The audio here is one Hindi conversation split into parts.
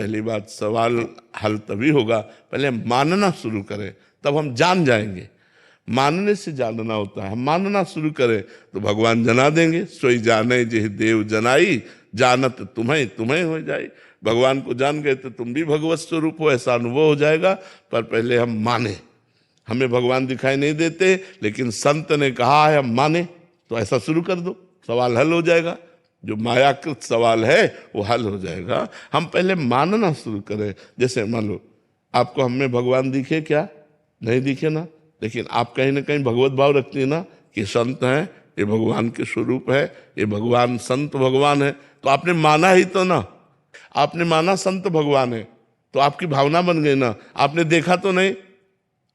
पहली बात, सवाल हल तभी होगा पहले हम मानना शुरू करें, तब हम जान जाएंगे। मानने से जानना होता है। हम मानना शुरू करें तो भगवान जना देंगे। सोई जाने जेहि देव जनाई, जानत तुम्हें तुम्हें हो जाए। भगवान को जान गए तो तुम भी भगवत स्वरूप हो, ऐसा अनुभव हो जाएगा। पर पहले हम माने। हमें भगवान दिखाई नहीं देते, लेकिन संत ने कहा है हम माने, तो ऐसा शुरू कर दो, सवाल हल हो जाएगा। जो मायाकृत सवाल है वो हल हो जाएगा। हम पहले मानना शुरू करें। जैसे मान लो आपको हम में भगवान दिखे क्या? नहीं दिखे ना, लेकिन आप कहीं ना कहीं भगवत भाव रखती है ना कि संत हैं, ये भगवान के स्वरूप है, ये भगवान संत भगवान है, तो आपने माना ही तो ना। आपने माना संत भगवान है तो आपकी भावना बन गई ना। आपने देखा तो नहीं,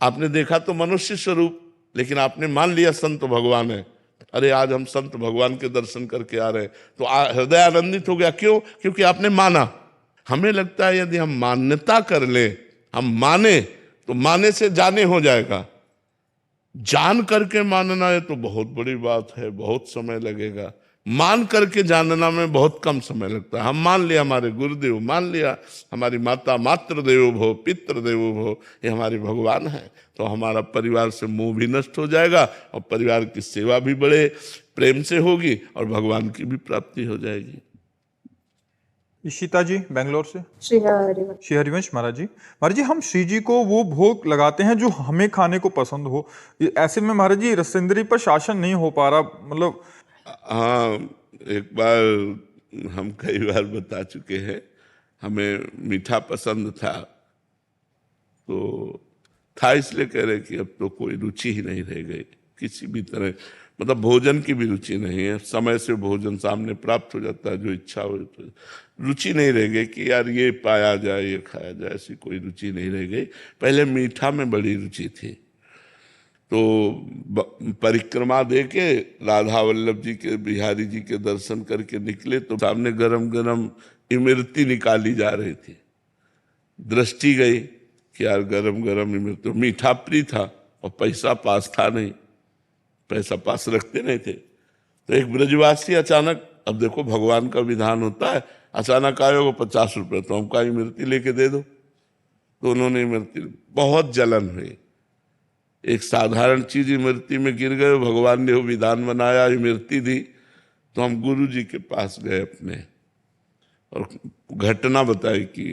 आपने देखा तो मनुष्य स्वरूप, लेकिन आपने मान लिया संत भगवान है। अरे आज हम संत भगवान के दर्शन करके आ रहे हैं तो हृदय आनंदित हो गया। क्यों? क्योंकि आपने माना। हमें लगता है यदि हम मान्यता कर ले, हम माने तो माने से जाने हो जाएगा। जान करके मानना है तो बहुत बड़ी बात है, बहुत समय लगेगा। मान करके जानना में बहुत कम समय लगता है। हम मान लिया हमारे गुरुदेव, मान लिया हमारी माता, मातृ देवो भव, पितृ देवो भव, ये हमारे भगवान है, तो हमारा परिवार से मोह भी नष्ट हो जाएगा और परिवार की सेवा भी बड़े प्रेम से होगी और भगवान की भी प्राप्ति हो जाएगी। इशिता जी बेंगलोर से। श्री हरिवंश। श्री हरिवंश महाराज जी हम श्री जी को वो भोग लगाते हैं जो हमें खाने को पसंद हो। ऐसे में महाराज जी रसेंद्री पर शासन नहीं हो पा रहा, मतलब। हाँ, एक बार हम कई बार बता चुके हैं, हमें मीठा पसंद था, तो था इसलिए कह रहे कि अब तो कोई रुचि ही नहीं रह गई किसी भी तरह, मतलब भोजन की भी रुचि नहीं है। समय से भोजन सामने प्राप्त हो जाता है, जो इच्छा हो, तो रुचि नहीं रह गई कि यार ये पाया जाए, ये खाया जाए, ऐसी कोई रुचि नहीं रह गई। पहले मीठा में बड़ी रुचि थी, तो परिक्रमा दे के राधा वल्लभ जी के, बिहारी जी के दर्शन करके निकले तो सामने गरम गरम इमरती निकाली जा रही थी। दृष्टि गई कि यार गरम गरम इमरती, तो मीठा प्रिय था और पैसा पास था नहीं, पैसा पास रखते नहीं थे। तो एक ब्रजवासी अचानक, अब देखो भगवान का विधान होता है, अचानक आए वो 50 रुपये, तो हमका इमरती लेके दे दो। तो उन्होंने इमरती, बहुत जलन हुई। एक साधारण चीज इमरती में गिर गए, भगवान ने वो विधान बनाया, इमरती दी। तो हम गुरु जी के पास गए अपने और घटना बताई कि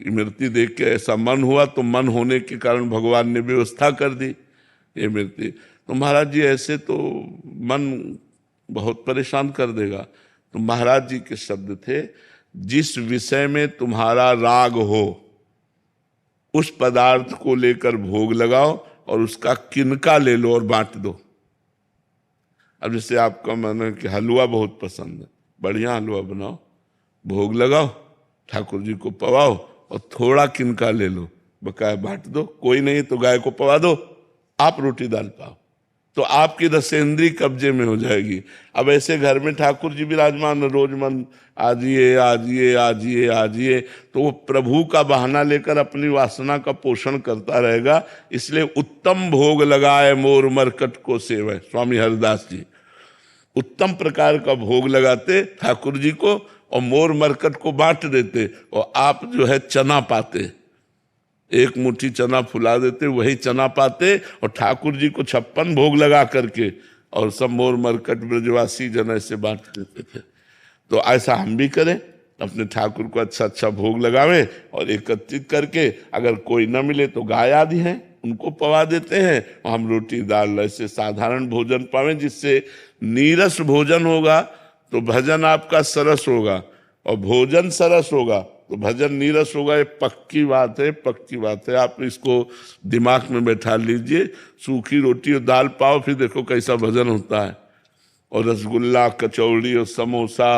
इमरती देख के ऐसा मन हुआ, तो मन होने के कारण भगवान ने व्यवस्था कर दी इमरती। तो महाराज जी ऐसे तो मन बहुत परेशान कर देगा। तो महाराज जी के शब्द थे, जिस विषय में तुम्हारा राग हो उस पदार्थ को लेकर भोग लगाओ और उसका किनका ले लो और बांट दो। अब जैसे आपका मन है कि हलवा बहुत पसंद है, बढ़िया हलवा बनाओ, भोग लगाओ, ठाकुर जी को पवाओ और थोड़ा किनका ले लो, बकाया बांट दो। कोई नहीं तो गाय को पवा दो, आप रोटी दाल पाओ, तो आपकी रसेंद्री कब्जे में हो जाएगी। अब ऐसे घर में ठाकुर जी विराजमान, रोज मन आजिए आजिए आजिए आजिए, तो वो प्रभु का बहाना लेकर अपनी वासना का पोषण करता रहेगा। इसलिए उत्तम भोग लगाए मोर मरकट को सेवय, स्वामी हरिदास जी उत्तम प्रकार का भोग लगाते ठाकुर जी को और मोर मरकट को बांट देते, और आप जो है चना पाते, एक मुट्ठी चना फुला देते, वही चना पाते और ठाकुर जी को 56 भोग लगा करके और सब मोर मरकट ब्रजवासी जन ऐसे बांट देते थे। तो ऐसा हम भी करें, अपने ठाकुर को अच्छा अच्छा भोग लगावें और एकत्रित करके, अगर कोई न मिले तो गाय आदि हैं उनको पवा देते हैं और हम रोटी दाल ऐसे साधारण भोजन पावें, जिससे नीरस भोजन होगा तो भजन आपका सरस होगा, और भोजन सरस होगा तो भजन नीरस होगा। ये पक्की बात है, पक्की बात है। आप इसको दिमाग में बैठा लीजिए। सूखी रोटी और दाल पाओ, फिर देखो कैसा भजन होता है, और रसगुल्ला, कचौड़ी और समोसा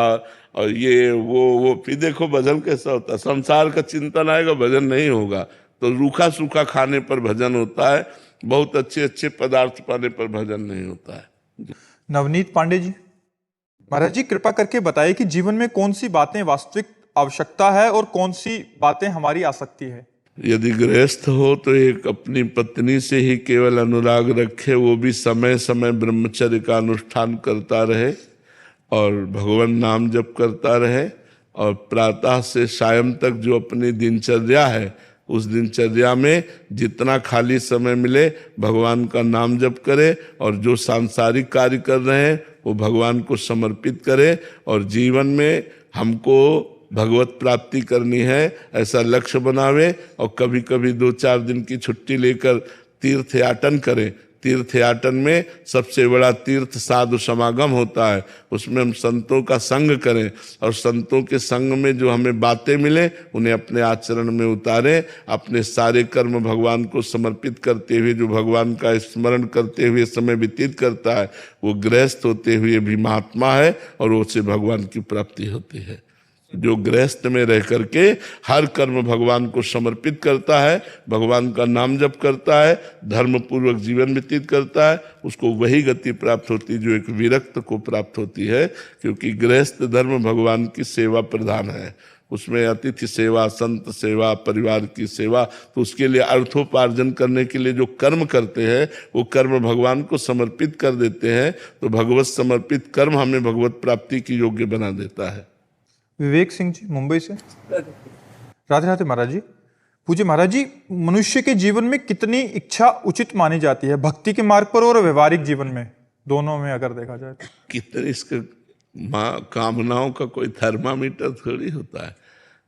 और ये वो, फिर देखो भजन कैसा होता है। संसार का चिंतन आएगा, भजन नहीं होगा। तो रूखा सूखा खाने पर भजन होता है, बहुत अच्छे अच्छे पदार्थ पाने पर भजन नहीं होता है। नवनीत पांडे जी, महाराज जी कृपा करके बताइए कि जीवन में कौन सी बातें वास्तविक आवश्यकता है और कौन सी बातें हमारी आसक्ति है। यदि गृहस्थ हो तो एक अपनी पत्नी से ही केवल अनुराग रखे, वो भी समय समय ब्रह्मचर्य का अनुष्ठान करता रहे और भगवान नाम जप करता रहे। और प्रातः से सायं तक जो अपनी दिनचर्या है, उस दिनचर्या में जितना खाली समय मिले भगवान का नाम जप करे, और जो सांसारिक कार्य कर रहे हैं वो भगवान को समर्पित करे, और जीवन में हमको भगवत प्राप्ति करनी है ऐसा लक्ष्य बनावे, और कभी कभी 2-4 दिन की छुट्टी लेकर तीर्थ याटन करें। तीर्थ याटन में सबसे बड़ा तीर्थ साधु समागम होता है, उसमें हम संतों का संग करें, और संतों के संग में जो हमें बातें मिले उन्हें अपने आचरण में उतारें। अपने सारे कर्म भगवान को समर्पित करते हुए जो भगवान का स्मरण करते हुए समय व्यतीत करता है वो गृहस्थ होते हुए भी महात्मा है, और उससे भगवान की प्राप्ति होती है। जो गृहस्थ में रह करके हर कर्म भगवान को समर्पित करता है, भगवान का नाम जप करता है, धर्म पूर्वक जीवन व्यतीत करता है, उसको वही गति प्राप्त होती है जो एक विरक्त को प्राप्त होती है। क्योंकि गृहस्थ धर्म भगवान की सेवा प्रधान है, उसमें अतिथि सेवा, संत सेवा, परिवार की सेवा। तो उसके लिए अर्थोपार्जन करने के लिए जो कर्म करते हैं वो कर्म भगवान को समर्पित कर देते हैं। तो भगवत समर्पित कर्म हमें भगवत प्राप्ति की योग्य बना देता है। विवेक सिंह जी मुंबई से। राधे राधे महाराज जी। पूज्य महाराज जी, मनुष्य के जीवन में कितनी इच्छा उचित मानी जाती है, भक्ति के मार्ग पर और व्यवहारिक जीवन में, दोनों में अगर देखा जाए तो? कितने इसके कामनाओं का कोई थर्मामीटर थोड़ी होता है,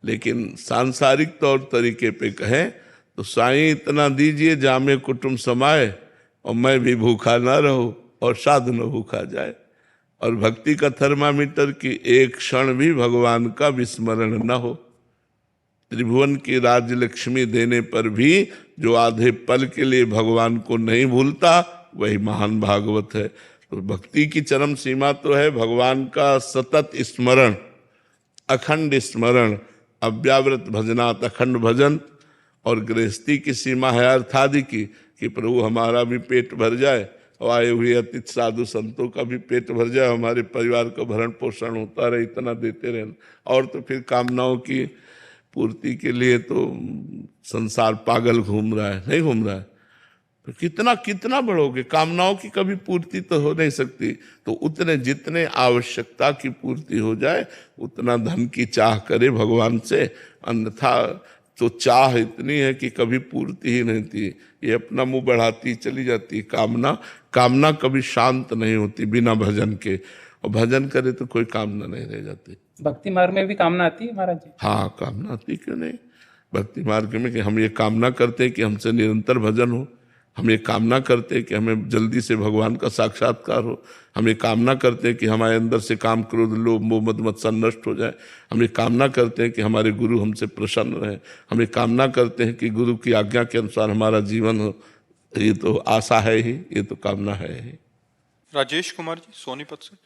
लेकिन सांसारिक तौर तरीके पे कहें तो साईं इतना दीजिए जामे कुटुंब समाए, और मैं भी भूखा ना रहूं और साधु न भूखा जाए। और भक्ति का थर्मामीटर की एक क्षण भी भगवान का विस्मरण न हो। त्रिभुवन की राज्य लक्ष्मी देने पर भी जो आधे पल के लिए भगवान को नहीं भूलता वही महान भागवत है। तो भक्ति की चरम सीमा तो है भगवान का सतत स्मरण, अखंड स्मरण, अव्यावृत भजनात् अखंड भजन। और गृहस्थी की सीमा है अर्थादि की, कि प्रभु हमारा भी पेट भर जाए और आए हुए अतिथि साधु संतों का भी पेट भर जाए, हमारे परिवार का भरण पोषण होता रहे, इतना देते रहना। और तो फिर कामनाओं की पूर्ति के लिए तो संसार पागल घूम रहा है, नहीं घूम रहा है। तो कितना कितना बढ़ोगे, कामनाओं की कभी पूर्ति तो हो नहीं सकती। तो उतने जितने आवश्यकता की पूर्ति हो जाए उतना धन की चाह करे भगवान से, अन्यथा तो चाह इतनी है कि कभी पूर्ति ही नहीं थी, ये अपना मुंह बढ़ाती चली जाती। कामना कभी शांत नहीं होती बिना भजन के, और भजन करे तो कोई कामना नहीं रह जाती। भक्ति मार्ग में भी कामना आती है महाराज जी? हाँ, कामना आती क्यों नहीं। भक्ति मार्ग में कि हम ये कामना करते हैं कि हमसे निरंतर भजन हो, हम ये कामना करते हैं कि हमें जल्दी से भगवान का साक्षात्कार हो, हम ये कामना करते हैं कि हमारे अंदर से काम क्रोध लोभ मोह मद मत्सर नष्ट हो जाए, हम ये कामना करते हैं कि हमारे गुरु हमसे प्रसन्न रहे, हम ये कामना करते हैं कि गुरु की आज्ञा के अनुसार हमारा जीवन हो। ये तो आशा है ही, ये तो कामना है ही। राजेश कुमार जी सोनीपत से।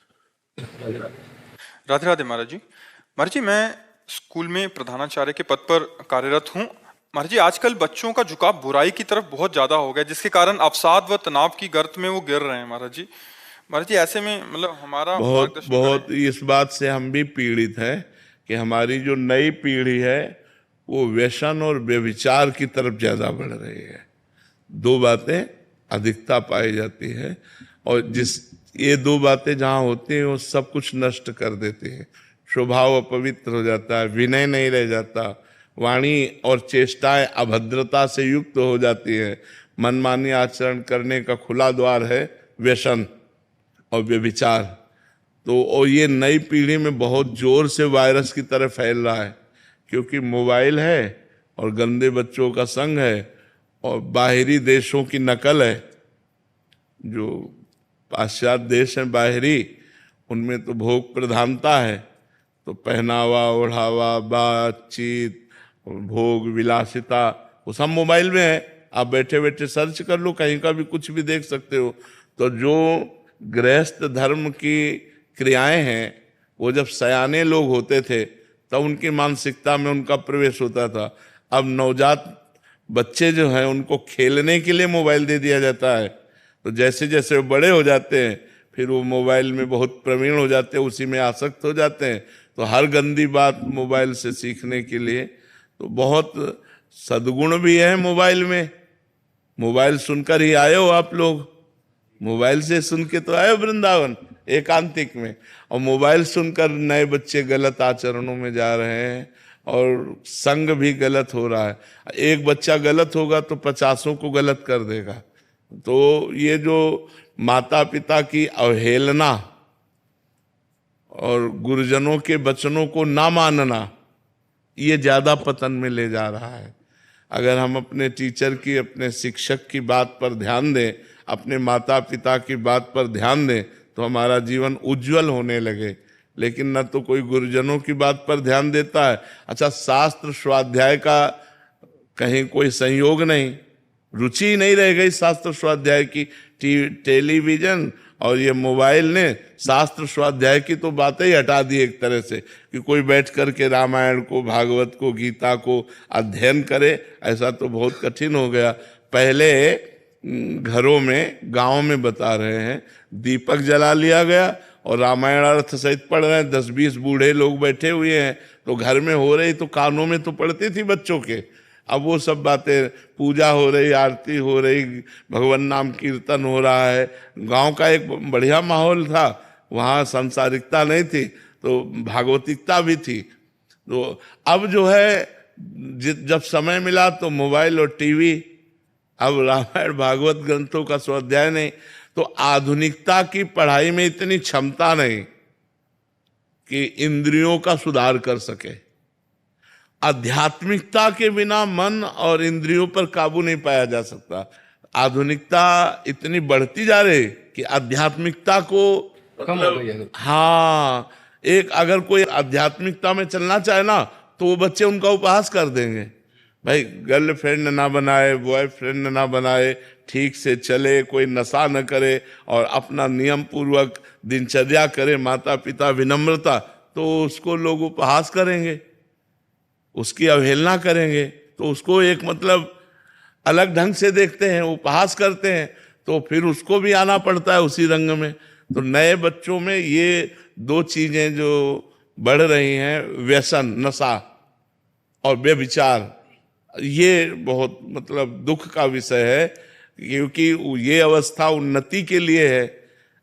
राधे राधे महाराज जी। महाराज जी, मैं स्कूल में प्रधानाचार्य के पद पर कार्यरत हूँ। महाराज जी, आजकल बच्चों का झुकाव बुराई की तरफ बहुत ज्यादा हो गया, जिसके कारण अवसाद व तनाव की गर्त में वो गिर रहे हैं। महाराज जी ऐसे में मतलब हमारा बहुत इस बात से हम भी पीड़ित हैं कि हमारी जो नई पीढ़ी है वो व्यसन और व्यभिचार की तरफ ज्यादा बढ़ रही है। दो बातें अधिकता पाई जाती है, और ये दो बातें जहाँ होती हैं वो सब कुछ नष्ट कर देती हैं। स्वभाव अपवित्र हो जाता है, विनय नहीं रह जाता, वाणी और चेष्टाएं अभद्रता से युक्त हो जाती है, मनमानी आचरण करने का खुला द्वार है व्यसन और व्यभिचार। तो और ये नई पीढ़ी में बहुत जोर से वायरस की तरह फैल रहा है, क्योंकि मोबाइल है और गंदे बच्चों का संग है और बाहरी देशों की नकल है। जो पाश्चात्य देश हैं बाहरी, उनमें तो भोग प्रधानता है, तो पहनावा ओढ़ावा बातचीत भोग विलासिता वो सब मोबाइल में है। आप बैठे बैठे सर्च कर लो, कहीं का भी कुछ भी देख सकते हो। तो जो गृहस्थ धर्म की क्रियाएं हैं वो जब सयाने लोग होते थे तब उनकी मानसिकता में उनका प्रवेश होता था। अब नवजात बच्चे जो हैं उनको खेलने के लिए मोबाइल दे दिया जाता है, तो जैसे जैसे वो बड़े हो जाते हैं फिर वो मोबाइल में बहुत प्रवीण हो जाते हैं, उसी में आसक्त हो जाते हैं। तो हर गंदी बात मोबाइल से सीखने के लिए तो बहुत सद्गुण भी है मोबाइल में। मोबाइल सुनकर ही आए हो आप लोग, मोबाइल से सुन के तो आए हो वृंदावन, एकांतिक में। और मोबाइल सुनकर नए बच्चे गलत आचरणों में जा रहे हैं और संग भी गलत हो रहा है। एक बच्चा गलत होगा तो 50 को गलत कर देगा। तो ये जो माता पिता की अवहेलना और गुरुजनों के वचनों को ना मानना, ये ज्यादा पतन में ले जा रहा है। अगर हम अपने टीचर की, अपने शिक्षक की बात पर ध्यान दें, अपने माता पिता की बात पर ध्यान दें, तो हमारा जीवन उज्जवल होने लगे। लेकिन न तो कोई गुरुजनों की बात पर ध्यान देता है। अच्छा, शास्त्र स्वाध्याय का कहीं कोई संयोग नहीं, रुचि नहीं रह गई शास्त्र स्वाध्याय की। टेलीविजन और ये मोबाइल ने शास्त्र स्वाध्याय की तो बातें ही हटा दी एक तरह से, कि कोई बैठ करके रामायण को, भागवत को, गीता को अध्ययन करे, ऐसा तो बहुत कठिन हो गया। पहले घरों में, गांव में बता रहे हैं, दीपक जला लिया गया और रामायण अर्थ सहित पढ़ रहे हैं। 10-20 बूढ़े लोग बैठे हुए हैं, तो घर में हो रही तो कानों में तो पड़ती थी बच्चों के। अब वो सब बातें, पूजा हो रही, आरती हो रही, भगवान नाम कीर्तन हो रहा है। गांव का एक बढ़िया माहौल था, वहाँ सांसारिकता नहीं थी तो भागवतिकता भी थी। तो अब जो है, जब समय मिला तो मोबाइल और टीवी, अब रामायण भागवत ग्रंथों का स्वाध्याय नहीं। तो आधुनिकता की पढ़ाई में इतनी क्षमता नहीं कि इंद्रियों का सुधार कर सके। आध्यात्मिकता के बिना मन और इंद्रियों पर काबू नहीं पाया जा सकता। आधुनिकता इतनी बढ़ती जा रही कि आध्यात्मिकता को कम हो गई है। हाँ, एक अगर कोई आध्यात्मिकता में चलना चाहे ना, तो वो बच्चे उनका उपहास कर देंगे। भाई, गर्लफ्रेंड ना बनाए, बॉयफ्रेंड ना बनाए, ठीक से चले, कोई नशा न करे और अपना नियम पूर्वक दिनचर्या करे, माता पिता विनम्रता, तो उसको लोग उपहास करेंगे, उसकी अवहेलना करेंगे। तो उसको एक मतलब अलग ढंग से देखते हैं, उपहास करते हैं, तो फिर उसको भी आना पड़ता है उसी रंग में। तो नए बच्चों में ये 2 चीजें जो बढ़ रही हैं, व्यसन, नशा और व्यभिचार, ये बहुत मतलब दुख का विषय है, क्योंकि ये अवस्था उन्नति के लिए है।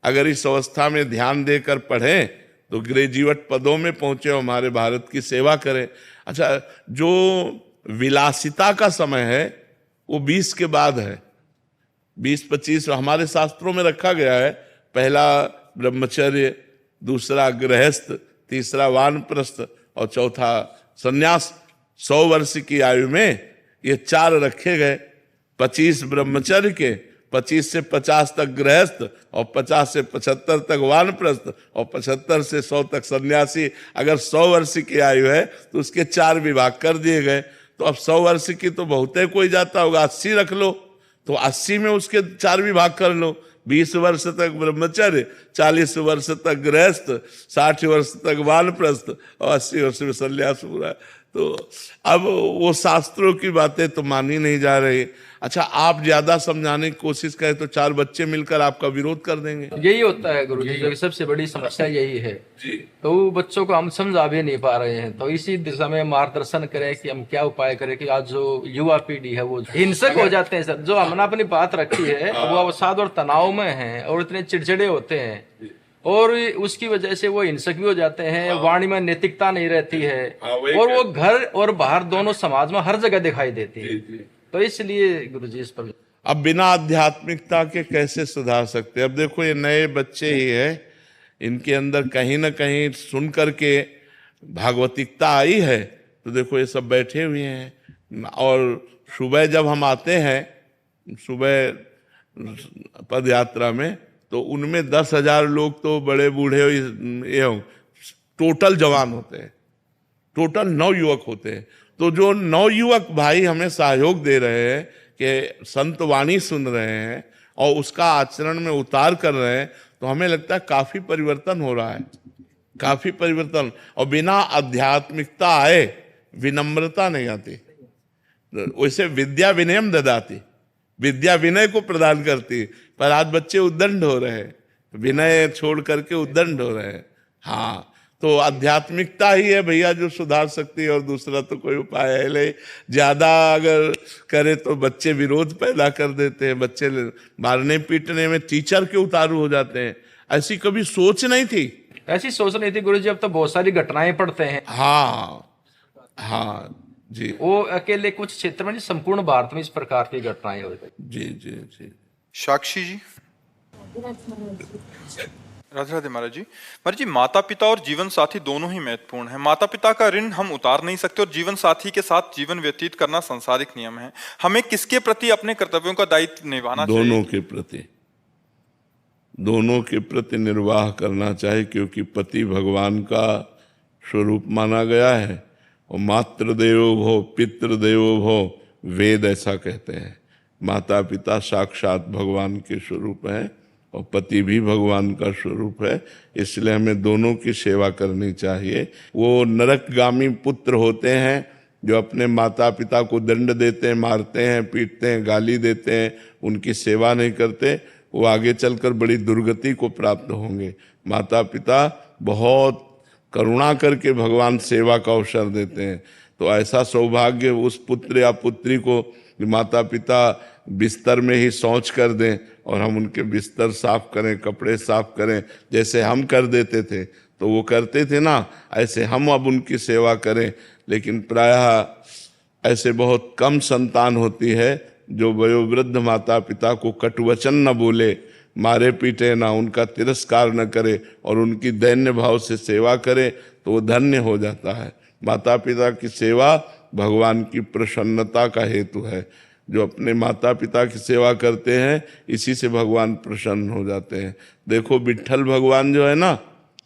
अगर इस अवस्था में ध्यान देकर पढ़ें तो ग्रेजुएट पदों में पहुंचे, हमारे भारत की सेवा करें। अच्छा, जो विलासिता का समय है वो 20 के बाद है। 20-25 हमारे शास्त्रों में रखा गया है। पहला ब्रह्मचर्य, दूसरा गृहस्थ, तीसरा वानप्रस्थ और चौथा सन्यास। 100 वर्ष की आयु में ये 4 रखे गए। 25 ब्रह्मचर्य के, 25 से 50 तक गृहस्थ और 50 से 75 तक वानप्रस्थ और 75 से 100 तक सन्यासी। अगर 100 वर्ष की आयु है तो उसके 4 विभाग कर दिए गए। तो अब 100 वर्ष की तो बहुत है, कोई जाता होगा, 80 रख लो, तो 80 में उसके 4 विभाग कर लो। 20 वर्ष तक ब्रह्मचर्य, 40 वर्ष तक गृहस्थ, 60 वर्ष तक वानप्रस्थ और 80 वर्ष में सन्यास पूरा। तो अब वो शास्त्रों की बातें तो मानी नहीं जा रही। अच्छा, आप ज्यादा समझाने की कोशिश करें तो 4 बच्चे मिलकर आपका विरोध कर देंगे। यही होता है गुरु जी, सबसे बड़ी समस्या यही है। तो बच्चों को हम समझा भी नहीं पा रहे हैं। तो इसी दिशा में मार्गदर्शन करें कि हम क्या उपाय करें कि आज जो युवा पीढ़ी है वो हिंसक हो जाते हैं। सर, जो हमने अपनी बात रखी है वो अवसाद और तनाव में है और इतने चिड़चिड़े होते हैं और उसकी वजह से वो हिंसक भी हो जाते हैं। वाणी में नैतिकता नहीं रहती है और वो घर और बाहर दोनों समाज में हर जगह दिखाई देती है। तो इसलिए गुरुजी इस पर अब बिना आध्यात्मिकता के कैसे सुधार सकते हैं? अब देखो, ये नए बच्चे ही है, इनके अंदर कहीं ना कहीं सुन करके भागवतिकता आई है। तो देखो, ये सब बैठे हुए हैं और सुबह जब हम आते हैं, सुबह पद यात्रा में, तो उनमें 10,000 लोग तो बड़े बूढ़े टोटल जवान होते हैं, टोटल 9 युवक होते हैं। तो जो 9 युवक भाई हमें सहयोग दे रहे हैं कि संत वाणी सुन रहे हैं और उसका आचरण में उतार कर रहे हैं, तो हमें लगता है काफी परिवर्तन हो रहा है, काफी परिवर्तन। और बिना आध्यात्मिकता आए विनम्रता नहीं आती। वैसे विद्या विनयम ददाती, विद्या विनय को प्रदान करती, पर आज बच्चे उद्दंड हो रहे हैं, विनय छोड़ करके उद्दंड हो रहे हैं। हाँ, तो आध्यात्मिकता ही है भैया जो सुधार सकती है, और दूसरा तो कोई उपाय है नहीं। ज्यादा अगर करे तो बच्चे विरोध पैदा कर देते हैं, बच्चे मारने पीटने में टीचर के उतारू हो जाते हैं। ऐसी कभी सोच नहीं थी। ऐसी सोच नहीं थी गुरुजी। अब तो बहुत सारी घटनाएं पढ़ते हैं। हाँ हाँ जी वो अकेले कुछ क्षेत्र में नहीं, संपूर्ण भारत में इस प्रकार की घटनाएं हो रही। जी जी जी। साक्षी जी। राधे राधे महाराज जी। महाराज जी, माता पिता और जीवन साथी दोनों ही महत्वपूर्ण हैं। माता पिता का ऋण हम उतार नहीं सकते और जीवन साथी के साथ जीवन व्यतीत करना सांसारिक नियम है। हमें किसके प्रति अपने कर्तव्यों का दायित्व निभाना चाहिए? दोनों के प्रति निर्वाह करना चाहिए, क्योंकि पति भगवान का स्वरूप माना गया है। और मातृदेवो भव पितृदेवो भव, वेद ऐसा कहते हैं। माता पिता साक्षात भगवान के स्वरूप हैं और पति भी भगवान का स्वरूप है, इसलिए हमें दोनों की सेवा करनी चाहिए। वो नरकगामी पुत्र होते हैं जो अपने माता पिता को दंड देते हैं, मारते हैं, पीटते हैं, गाली देते हैं, उनकी सेवा नहीं करते, वो आगे चलकर बड़ी दुर्गति को प्राप्त होंगे। माता पिता बहुत करुणा करके भगवान सेवा का अवसर देते हैं। तो ऐसा सौभाग्य उस पुत्र या पुत्री को माता पिता बिस्तर में ही शौच कर दें और हम उनके बिस्तर साफ करें, कपड़े साफ करें, जैसे हम कर देते थे तो वो करते थे ना, ऐसे हम अब उनकी सेवा करें। लेकिन प्रायः ऐसे बहुत कम संतान होती है जो वयोवृद्ध माता पिता को कटुवचन न बोले, मारे पीटे ना, उनका तिरस्कार न करे और उनकी दैन्य भाव से सेवा करे, तो वो धन्य हो जाता है। माता पिता की सेवा भगवान की प्रसन्नता का हेतु है। जो अपने माता पिता की सेवा करते हैं, इसी से भगवान प्रसन्न हो जाते हैं। देखो विट्ठल भगवान जो है ना,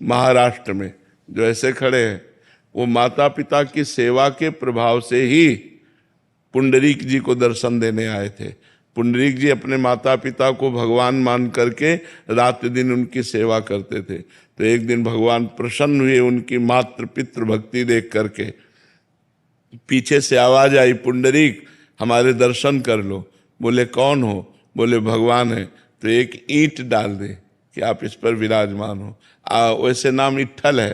महाराष्ट्र में जो ऐसे खड़े हैं, वो माता पिता की सेवा के प्रभाव से ही पुंडरीक जी को दर्शन देने आए थे। पुंडरीक जी अपने माता पिता को भगवान मान करके रात दिन उनकी सेवा करते थे। तो एक दिन भगवान प्रसन्न हुए उनकी मातृ पितृ भक्ति देख करके। पीछे से आवाज आई, पुंडरीक हमारे दर्शन कर लो। बोले कौन हो? बोले भगवान है। तो एक ईंट डाल दे कि आप इस पर विराजमान हो। वैसे नाम इट्ठल है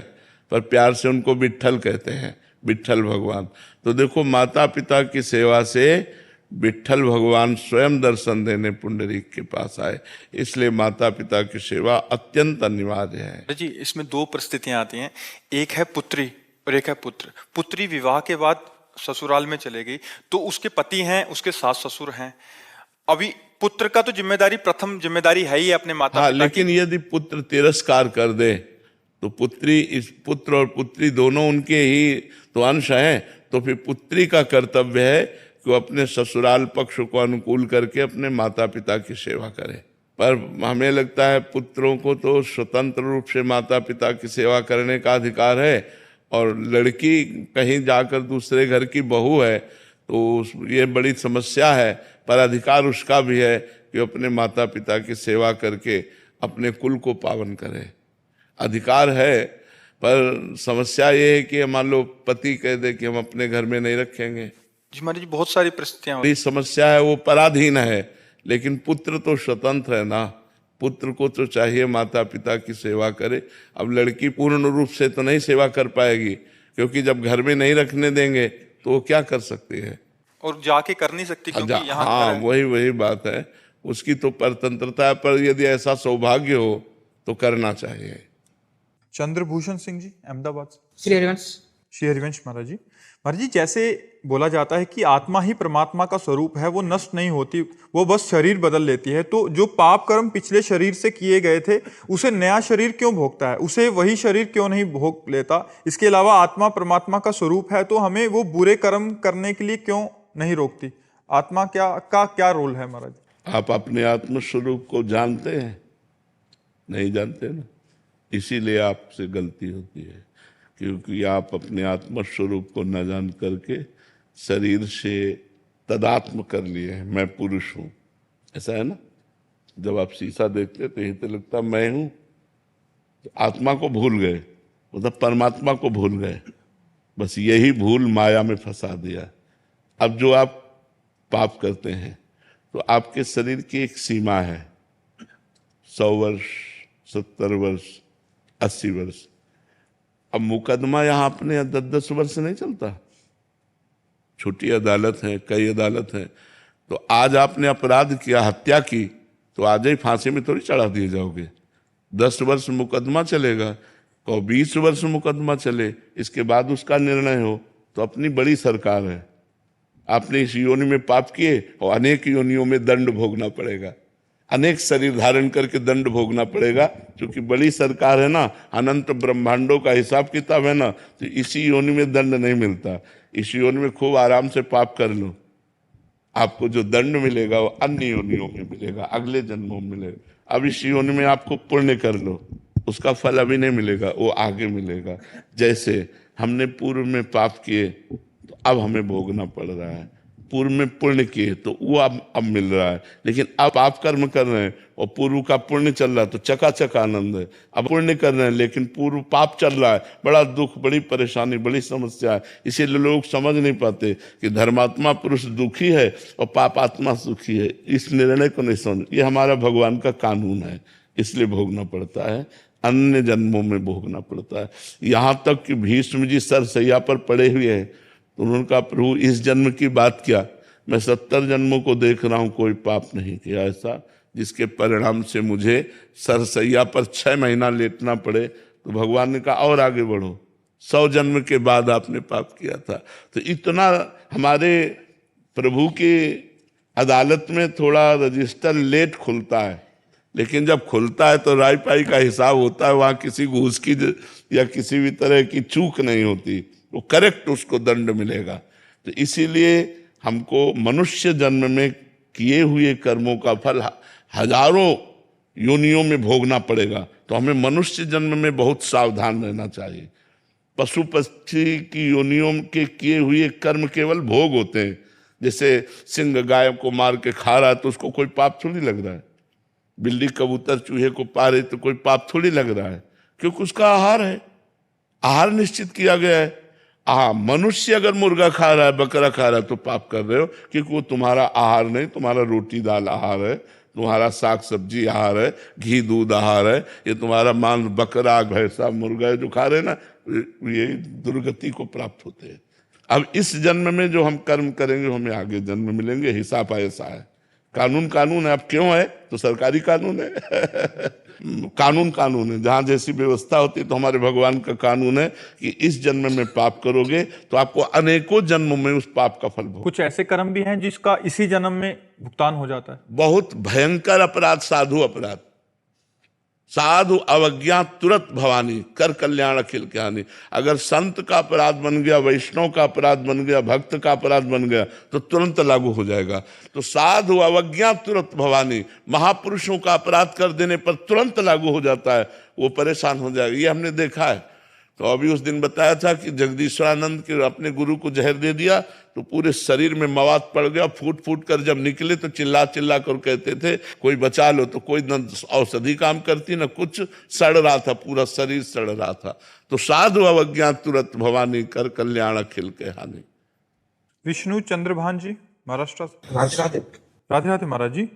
पर प्यार से उनको विट्ठल कहते हैं, विट्ठल भगवान। तो देखो माता पिता की सेवा से विट्ठल भगवान स्वयं दर्शन देने पुंडरीक के पास आए। इसलिए माता पिता की सेवा अत्यंत अनिवार्य है। जी, इसमें दो परिस्थितियां आती हैं, एक है पुत्री और एक है पुत्र। पुत्री विवाह के बाद ससुराल में चले गई तो उसके पति हैं, उसके सास ससुर हैं। अभी पुत्र का तो जिम्मेदारी, प्रथम जिम्मेदारी है ही अपने माता पिता लेकिन यदि पुत्र तिरस्कार कर दे तो पुत्री, इस पुत्र और पुत्री दोनों उनके ही तो अंश हैं, तो फिर पुत्री का कर्तव्य है कि वो अपने ससुराल पक्ष को अनुकूल करके अपने माता पिता की सेवा करे। पर हमें लगता है पुत्रों को तो स्वतंत्र रूप से माता पिता की सेवा करने का अधिकार है, और लड़की कहीं जाकर दूसरे घर की बहू है तो ये बड़ी समस्या है। पर अधिकार उसका भी है कि अपने माता पिता की सेवा करके अपने कुल को पावन करे। अधिकार है, पर समस्या ये है कि मान लो पति कह दे कि हम अपने घर में नहीं रखेंगे। जी महाराज जी, बहुत सारी परिस्थितियां बड़ी समस्या है, वो पराधीन है। लेकिन पुत्र तो स्वतंत्र है ना, पुत्र को तो चाहिए माता पिता की सेवा करे। अब लड़की पूर्ण रूप से तो नहीं सेवा कर पाएगी, क्योंकि जब घर में नहीं रखने देंगे तो वो क्या कर सकती है, और जाके कर नहीं सकती क्योंकि यहाँ हाँ वही बात है, उसकी तो परतंत्रता है। पर यदि ऐसा सौभाग्य हो तो करना चाहिए। चंद्रभूषण सिंह जी, अहमदाबाद से। श्री हरिवंश। श्री हरिवंश महाराज जी। महाराज जी, जैसे बोला जाता है कि आत्मा ही परमात्मा का स्वरूप है, वो नष्ट नहीं होती, वो बस शरीर बदल लेती है। तो जो पाप कर्म पिछले शरीर से किए गए थे, उसे नया शरीर क्यों भोगता है? उसे वही शरीर क्यों नहीं भोग लेता? इसके अलावा आत्मा परमात्मा का स्वरूप है, तो हमें वो बुरे कर्म करने के लिए क्यों नहीं रोकती? आत्मा क्या रोल है महाराज? आप अपने आत्म स्वरूप को जानते हैं? नहीं जानते ना, इसीलिए आपसे गलती होती है, क्योंकि आप अपने आत्म स्वरूप को न जान करके शरीर से तदात्म कर लिए हैं, मैं पुरुष हूं। ऐसा है ना, जब आप शीशा देखते तो यही तो लगता मैं हूं, तो आत्मा को भूल गए, मतलब परमात्मा को भूल गए। बस यही भूल माया में फंसा दिया। अब जो आप पाप करते हैं तो आपके शरीर की एक सीमा है, 100 वर्ष, 70 वर्ष, 80 वर्ष। अब मुकदमा यहाँ अपने 10-10 वर्ष नहीं चलता। छोटी अदालत है, कई अदालत है। तो आज आपने अपराध किया, हत्या की, तो आज ही फांसी में थोड़ी चढ़ा दिए जाओगे। 10 वर्ष मुकदमा चलेगा, को 20 वर्ष मुकदमा चले, इसके बाद उसका निर्णय हो, तो अपनी बड़ी सरकार है। आपने इस योनि में पाप किए और अनेक योनियों में दंड भोगना पड़ेगा, अनेक शरीर धारण करके दंड भोगना पड़ेगा, क्योंकि बड़ी सरकार है ना, अनंत ब्रह्मांडों का हिसाब किताब है ना, तो इसी योनि में दंड नहीं मिलता। इस योनि में खूब आराम से पाप कर लो, आपको जो दंड मिलेगा वो अन्य योनियों में मिलेगा, अगले जन्मों में मिलेगा। अब इस योनि में आपको पुण्य कर लो, उसका फल अभी नहीं मिलेगा, वो आगे मिलेगा। जैसे हमने पूर्व में पाप किए तो अब हमें भोगना पड़ रहा है, पूर्व में पुण्य किए तो वो अब मिल रहा है, लेकिन अब आप कर्म कर रहे हैं और पूर्व का पुण्य चल रहा है तो चकाचक आनंद है। अब पुण्य कर रहे हैं लेकिन पूर्व पाप चल रहा है, बड़ा दुख, बड़ी परेशानी, बड़ी समस्या है। इसीलिए लोग समझ नहीं पाते कि धर्मात्मा पुरुष दुखी है और पापात्मा सुखी है। इस निर्णय को नहीं समझ, ये हमारा भगवान का कानून है, इसलिए भोगना पड़ता है, अन्य जन्मों में भोगना पड़ता है। यहाँ तक कि भीष्म जी सरसैया पर पड़े हुए हैं तो उन्होंने कहा, प्रभु इस जन्म की बात क्या, मैं 70 जन्मों को देख रहा हूं, कोई पाप नहीं किया ऐसा जिसके परिणाम से मुझे सरसैया पर 6 महीना लेटना पड़े। तो भगवान ने कहा और आगे बढ़ो, 100 जन्म के बाद आपने पाप किया था। तो इतना हमारे प्रभु की अदालत में थोड़ा रजिस्टर लेट खुलता है, लेकिन जब खुलता है तो राय पाई का हिसाब होता है, वहां किसी घूस की या किसी भी तरह की चूक नहीं होती, वो करेक्ट उसको दंड मिलेगा। तो इसीलिए हमको मनुष्य जन्म में किए हुए कर्मों का फल हजारों योनियों में भोगना पड़ेगा, तो हमें मनुष्य जन्म में बहुत सावधान रहना चाहिए। पशु पक्षी की योनियों के किए हुए कर्म केवल भोग होते हैं। जैसे सिंह गाय को मार के खा रहा है तो उसको कोई पाप थोड़ी लग रहा है, बिल्ली कबूतर चूहे को पा रही तो कोई पाप थोड़ी लग रहा है, क्योंकि उसका आहार है, आहार निश्चित किया गया है। मनुष्य अगर मुर्गा खा रहा है, बकरा खा रहा है तो पाप कर रहे हो, क्योंकि वो तुम्हारा आहार नहीं, तुम्हारा रोटी दाल आहार है, तुम्हारा साग सब्जी आहार है, घी दूध आहार है। ये तुम्हारा मांस बकरा भैंसा मुर्गा जो खा रहे हैं ना, ये दुर्गति को प्राप्त होते हैं। अब इस जन्म में जो हम कर्म करेंगे हमें आगे जन्म मिलेंगे, हिसाब ऐसा है। कानून कानून है, अब क्यों है तो सरकारी कानून है कानून है, जहां जैसी व्यवस्था होती है। तो हमारे भगवान का कानून है कि इस जन्म में पाप करोगे तो आपको अनेकों जन्मों में उस पाप का फल भोग। कुछ ऐसे कर्म भी हैं जिसका इसी जन्म में भुगतान हो जाता है। बहुत भयंकर अपराध, साधु अपराध, साधु अवज्ञा तुरंत भवानी, कर कल्याण अखिल ज्ञानी। अगर संत का अपराध बन गया, वैष्णव का अपराध बन गया, भक्त का अपराध बन गया तो तुरंत लागू हो जाएगा। तो साधु अवज्ञा तुरंत भवानी, महापुरुषों का अपराध कर देने पर तुरंत लागू हो जाता है, वो परेशान हो जाएगा। ये हमने देखा है। तो अभी उस दिन बताया था कि जगदीश्वरानंद के अपने गुरु को जहर दे दिया तो पूरे शरीर में मवाद पड़ गया, फूट फूट कर जब निकले तो चिल्ला चिल्ला कर कहते थे कोई बचा लो, तो कोई न औषधि काम करती न कुछ, सड़ रहा था, पूरा शरीर सड़ रहा था। तो साधु अवज्ञा तुरंत भवानी, कर कल्याण अखिल के हानि। विष्णु चंद्रभान जी महाराष्ट्र से। राधे राधे महाराज जी।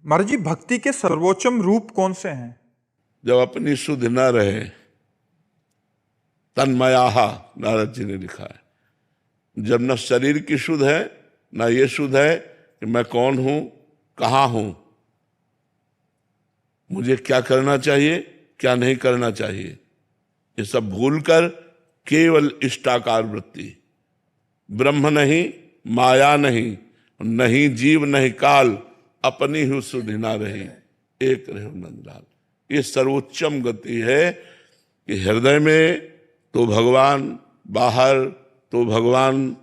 महाराज जी, भक्ति के सर्वोच्चम रूप कौन से हैं? जब अपनी शुद्ध न रहे, तन्मयाहा नारद जी ने लिखा है, जब न शरीर की शुद्ध है न ये शुद्ध है कि मैं कौन हूं, कहां हूं, मुझे क्या करना चाहिए, क्या नहीं करना चाहिए, ये सब भूलकर केवल इष्टाकार वृत्ति, ब्रह्म नहीं, माया नहीं, नहीं जीव नहीं काल, अपनी ही सुधि ना रही, एक रहो नंदलाल। ये सर्वोच्चम गति है कि हृदय में तो भगवान, बाहर तो भगवान,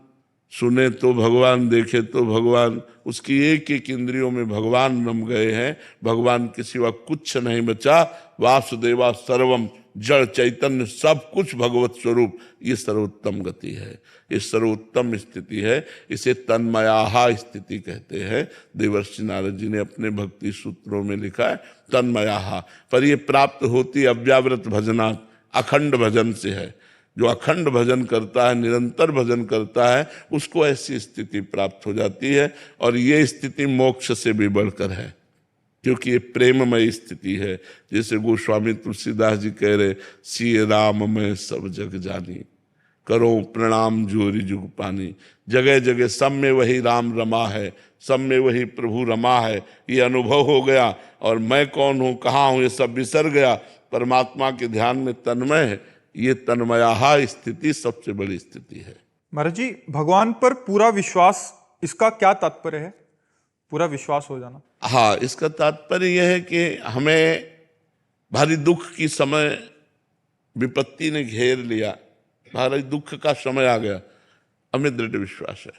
सुने तो भगवान, देखे तो भगवान, उसकी एक एक इंद्रियों में भगवान रम गए हैं। भगवान के सिवा कुछ नहीं बचा। वासुदेवा सर्वम, जड़ चैतन्य सब कुछ भगवत स्वरूप। ये सर्वोत्तम गति है, ये सर्वोत्तम स्थिति है। इसे तन्मयाहा स्थिति कहते हैं। देवर्षि नारद जी ने अपने भक्ति सूत्रों में लिखा है तन्मयाहा। पर ये प्राप्त होती अव्यावृत भजनात्, अखंड भजन से है। जो अखंड भजन करता है, निरंतर भजन करता है, उसको ऐसी स्थिति प्राप्त हो जाती है। और ये स्थिति मोक्ष से भी बढ़कर है, क्योंकि ये प्रेममय स्थिति है। जैसे गोस्वामी तुलसीदास जी कह रहे, सिय राम मैं सब जग जानी, करो प्रणाम जोरी जुग पानी। जगह जगह सब में वही राम रमा है, सब में वही प्रभु रमा है, ये अनुभव हो गया। और मैं कौन हूँ, कहाँ हूँ, ये सब बिसर गया, परमात्मा के ध्यान में तन्मय है। ये तन्मयाहा स्थिति सबसे बड़ी स्थिति है। महाराज जी, भगवान पर पूरा विश्वास, इसका क्या तात्पर्य है? पूरा विश्वास हो जाना। हाँ, इसका तात्पर्य यह है कि हमें भारी दुख की समय विपत्ति ने घेर लिया, भारी दुख का समय आ गया, हमें दृढ़ विश्वास है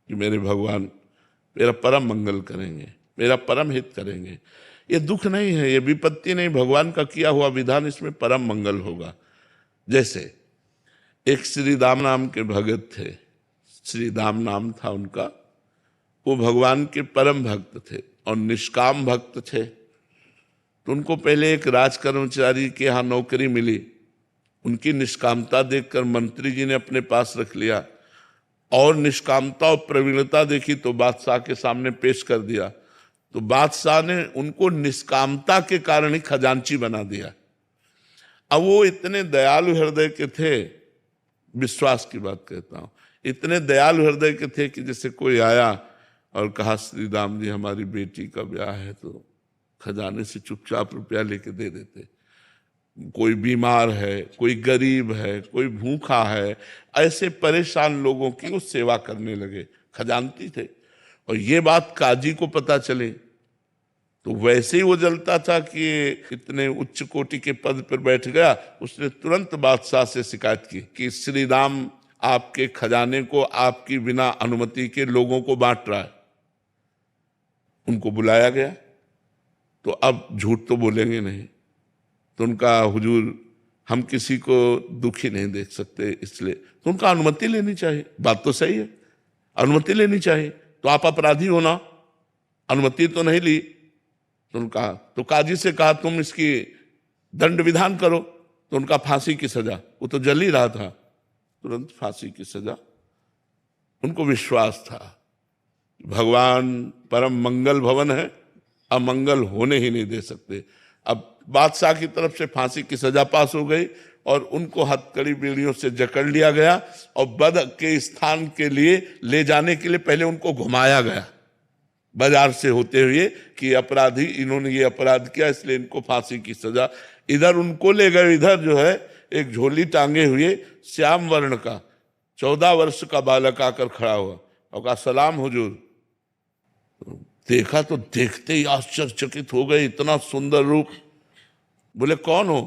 कि मेरे भगवान मेरा परम मंगल करेंगे, मेरा परम हित करेंगे। ये दुख नहीं है, ये विपत्ति नहीं, भगवान का किया हुआ विधान, इसमें परम मंगल होगा। जैसे एक श्री दाम नाम के भगत थे, श्री दाम नाम था उनका, वो भगवान के परम भक्त थे और निष्काम भक्त थे। तो उनको पहले एक राज कर्मचारी के यहाँ नौकरी मिली, उनकी निष्कामता देखकर मंत्री जी ने अपने पास रख लिया और निष्कामता और प्रवीणता देखी तो बादशाह के सामने पेश कर दिया। तो बादशाह ने उनको निष्कामता के कारण ही खजांची बना दिया। अब वो इतने दयालु हृदय के थे, विश्वास की बात कहता हूँ, इतने दयालु हृदय के थे कि जैसे कोई आया और कहा श्री राम जी हमारी बेटी का ब्याह है, तो खजाने से चुपचाप रुपया लेके दे देते। कोई बीमार है, कोई गरीब है, कोई भूखा है, ऐसे परेशान लोगों की वो सेवा करने लगे, खजानती थे। और ये बात काजी को पता चले तो वैसे ही वो जलता था कि इतने उच्च कोटि के पद पर बैठ गया। उसने तुरंत बादशाह से शिकायत की कि श्री राम आपके खजाने को आपकी बिना अनुमति के लोगों को बांट रहा है। उनको बुलाया गया, तो अब झूठ तो बोलेंगे नहीं, तो उनका हुजूर हम किसी को दुखी नहीं देख सकते, इसलिए तो उनका अनुमति लेनी चाहिए। बात तो सही है, अनुमति लेनी चाहिए, तो आप अपराधी हो ना, अनुमति तो नहीं ली। तो उनका तो काजी से कहा तुम इसकी दंड विधान करो, तो उनका फांसी की सजा, वो तो जल ही रहा था, तुरंत फांसी की सजा। उनको विश्वास था भगवान परम मंगल भवन है, अमंगल होने ही नहीं दे सकते। अब बादशाह की तरफ से फांसी की सजा पास हो गई और उनको हथकड़ी बीड़ियों से जकड़ लिया गया और बद के स्थान के लिए ले जाने के लिए पहले उनको घुमाया गया बाजार से होते हुए कि अपराधी, इन्होंने ये अपराध किया इसलिए इनको फांसी की सजा। इधर उनको ले गए, इधर जो है एक झोली टांगे हुए श्याम वर्ण का 14 वर्ष का बालक आकर खड़ा हुआ और कहा सलाम हुजूर। देखा तो देखते ही आश्चर्यचकित हो गए, इतना सुंदर रूप। बोले कौन हो?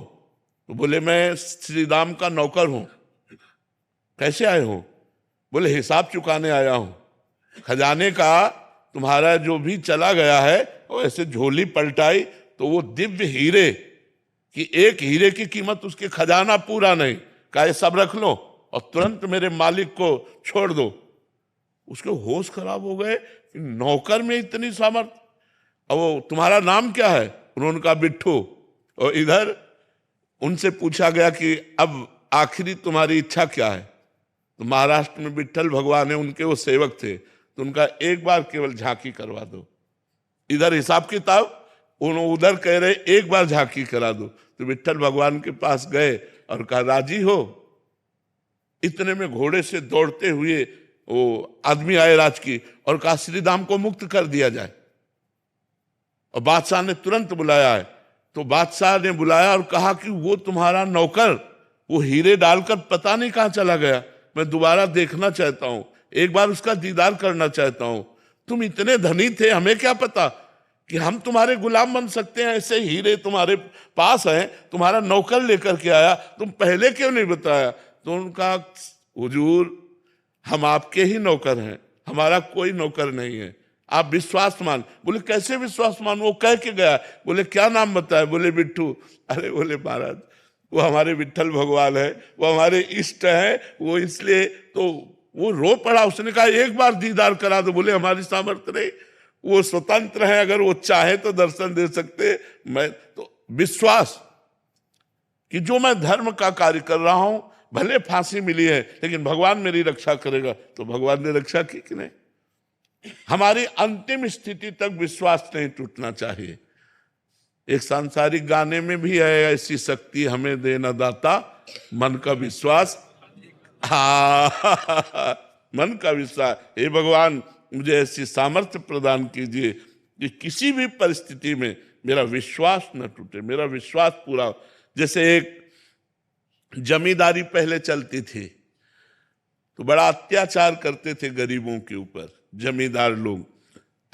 तो बोले मैं श्री राम का नौकर हूं। कैसे आए हो? बोले हिसाब चुकाने आया हूं, खजाने का तुम्हारा जो भी चला गया है वो ऐसे झोली पलटाई तो वो दिव्य हीरे कि एक हीरे की कीमत उसके खजाना पूरा नहीं, कहा ये सब रख लो और तुरंत मेरे मालिक को छोड़ दो। उसके होश खराब हो गए, नौकर में इतनी सामर्थ। अब वो तुम्हारा नाम क्या है? उन्होंने कहा बिट्ठू। और इधर उनसे पूछा गया कि अब आखिरी तुम्हारी इच्छा क्या है? तो महाराष्ट्र में विट्ठल भगवान है, उनके वो सेवक थे, तो उनका एक बार केवल झांकी करवा दो। इधर हिसाब किताब, उधर कह रहे एक बार झांकी करा दो। तो विट्ठल भगवान के पास गए और कहा राजी हो? इतने में घोड़े से दौड़ते हुए वो आदमी आए राज की और कहा श्री राम को मुक्त कर दिया जाए। और बादशाह ने तुरंत बुलाया है। तो बादशाह ने बुलाया और कहा कि वो तुम्हारा नौकर वो हीरे डालकर पता नहीं कहां चला गया, मैं दोबारा देखना चाहता हूं, एक बार उसका दीदार करना चाहता हूं। तुम इतने धनी थे, हमें क्या पता कि हम तुम्हारे गुलाम बन सकते हैं, ऐसे हीरे तुम्हारे पास हैं, तुम्हारा नौकर लेकर के आया, तुम पहले क्यों नहीं बताया? तो उनका हुजूर हम आपके ही नौकर हैं, हमारा कोई नौकर नहीं है, आप विश्वास मान। बोले कैसे विश्वास मान? वो कह के गया। बोले क्या नाम बताया? बोले बिट्ठू। अरे बोले महाराज वो हमारे विट्ठल भगवान है, वो हमारे इष्ट है, वो इसलिए तो वो रो पड़ा। उसने कहा एक बार दीदार करा दो। बोले हमारी सामर्थ्य नहीं, वो स्वतंत्र है, अगर वो चाहे तो दर्शन दे सकते। मैं तो विश्वास कि जो मैं धर्म का कार्य कर रहा हूं, भले फांसी मिली है लेकिन भगवान मेरी रक्षा करेगा। तो भगवान ने रक्षा की कि नहीं? हमारी अंतिम स्थिति तक विश्वास नहीं टूटना चाहिए। एक सांसारिक गाने में भी है, ऐसी शक्ति हमें देना दाता मन का विश्वास। मन का विश्वास। हे भगवान मुझे ऐसी सामर्थ्य प्रदान कीजिए कि किसी भी परिस्थिति में मेरा विश्वास न टूटे, मेरा विश्वास पूरा हो। जैसे एक जमींदारी पहले चलती थी तो बड़ा अत्याचार करते थे गरीबों के ऊपर जमींदार लोग।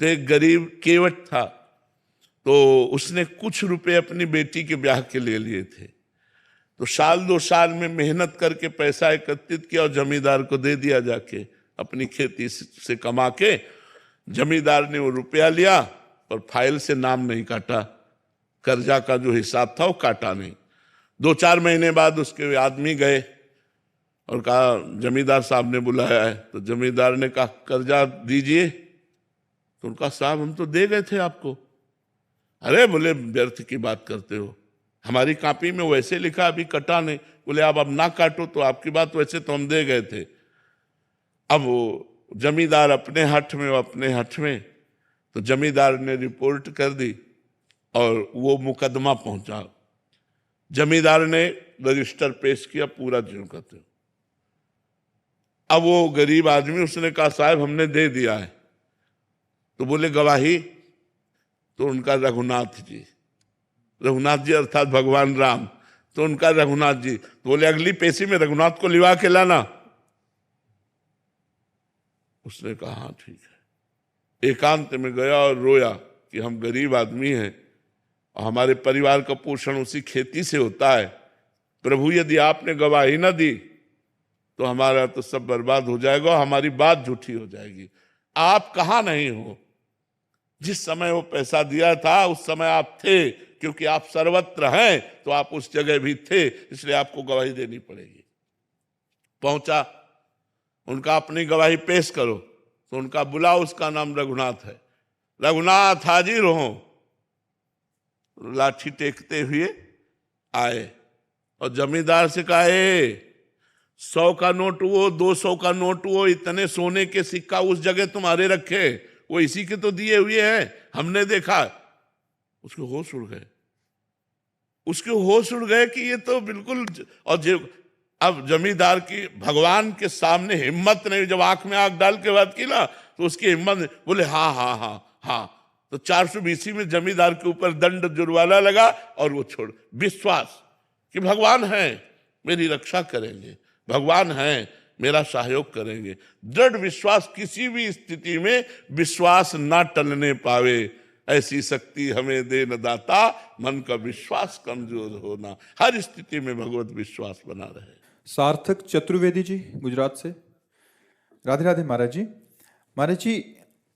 तो एक गरीब केवट था, तो उसने कुछ रुपए अपनी बेटी के ब्याह के लिए थे। तो साल 2 साल में मेहनत करके पैसा एकत्रित किया और जमींदार को दे दिया, जाके अपनी खेती से कमा के। जमींदार ने वो रुपया लिया और फाइल से नाम नहीं काटा, कर्जा का जो हिसाब था वो काटा नहीं। 2-4 महीने बाद उसके आदमी गए और कहा जमींदार साहब ने बुलाया है। तो जमींदार ने कहा कर्जा दीजिए। तो उनका साहब हम तो दे गए थे आपको। अरे बोले व्यर्थ की बात करते हो, हमारी कॉपी में वैसे लिखा अभी कटा नहीं। बोले आप अब ना काटो तो आपकी बात, वैसे तो हम दे गए थे। अब वो जमींदार अपने हठ में, वो अपने हठ में। तो जमींदार ने रिपोर्ट कर दी और वो मुकदमा पहुंचा। जमींदार ने रजिस्टर पेश किया, पूरा ज्यों का त्यों। अब वो गरीब आदमी, उसने कहा साहब हमने दे दिया है। तो बोले गवाही? तो उनका रघुनाथ जी, रघुनाथ जी अर्थात भगवान राम, तो उनका रघुनाथ जी। तो बोले अगली पेशी में रघुनाथ को लिवा के लाना। उसने कहा हाँ ठीक है। एकांत में गया और रोया कि हम गरीब आदमी हैं और हमारे परिवार का पोषण उसी खेती से होता है। प्रभु यदि आपने गवाही न दी तो हमारा तो सब बर्बाद हो जाएगा, हमारी बात झूठी हो जाएगी। आप कहाँ नहीं हो? जिस समय वो पैसा दिया था उस समय आप थे, क्योंकि आप सर्वत्र हैं तो आप उस जगह भी थे, इसलिए आपको गवाही देनी पड़ेगी। पहुंचा, उनका अपनी गवाही पेश करो। तो उनका बुलाओ, उसका नाम रघुनाथ है। रघुनाथ हाजिर हो। लाठी टेकते हुए आए और जमींदार से कहा 100 का नोट वो, 200 का नोट वो, इतने सोने के सिक्का उस जगह तुम्हारे रखे, वो इसी के तो दिए हुए हैं, हमने देखा। उसके होश उड़ गए, उसके होश उड़ गए कि ये तो बिल्कुल। और अब जमींदार की भगवान के सामने हिम्मत नहीं, जब आंख में आंख डाल के बात की ना तो उसकी हिम्मत नहीं। बोले हाँ हाँ हाँ हाँ। तो 420 में जमींदार के ऊपर दंड जुर्माना लगा और वो छोड़। विश्वास कि भगवान है मेरी रक्षा करेंगे, भगवान है मेरा सहयोग करेंगे। दृढ़ विश्वास, किसी भी स्थिति में विश्वास ना टलने पावे, ऐसी शक्ति हमें दे न दाता, मन का विश्वास कमजोर होना। हर स्थिति में भगवत विश्वास बना रहे। सार्थक चतुर्वेदी जी गुजरात से। राधे राधे महाराज जी। महाराज जी,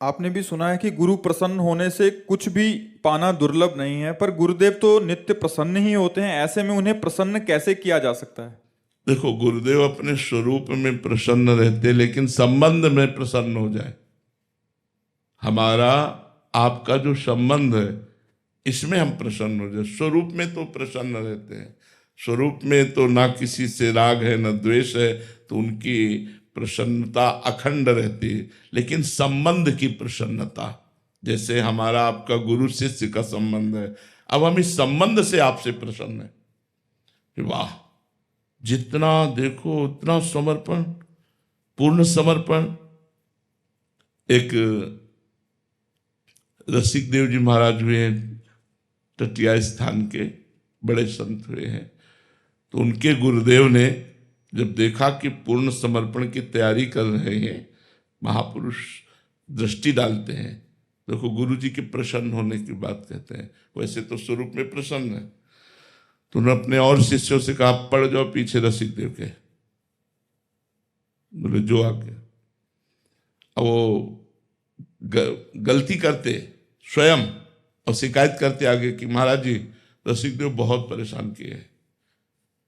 आपने भी सुना है कि गुरु प्रसन्न होने से कुछ भी पाना दुर्लभ नहीं है, पर गुरुदेव तो नित्य प्रसन्न ही होते हैं। ऐसे में उन्हें प्रसन्न कैसे किया जा सकता है? देखो, गुरुदेव अपने स्वरूप में प्रसन्न रहते, लेकिन संबंध में प्रसन्न हो जाए। हमारा आपका जो संबंध है इसमें हम प्रसन्न हो जाए। स्वरूप में तो प्रसन्न रहते हैं, स्वरूप में तो ना किसी से राग है न द्वेष है, तो उनकी प्रसन्नता अखंड रहती है। लेकिन संबंध की प्रसन्नता, जैसे हमारा आपका गुरु शिष्य का संबंध है, अब हम इस संबंध से आपसे प्रसन्न हैं कि वाह, जितना देखो उतना समर्पण, पूर्ण समर्पण। एक रसिक देव जी महाराज हुए हैं, टटिया स्थान के बड़े संत हुए हैं। तो उनके गुरुदेव ने जब देखा कि पूर्ण समर्पण की तैयारी कर रहे हैं, महापुरुष दृष्टि डालते हैं। देखो, गुरु जी के प्रसन्न होने की बात कहते हैं, वैसे तो स्वरूप में प्रसन्न है। तो उन्होंने अपने और शिष्यों से कहा पढ़ जाओ पीछे रसिक देव के। बोले जो आगे। अब वो गलती करते स्वयं और शिकायत करते आगे कि महाराज जी रसिक देव बहुत परेशान किए हैं,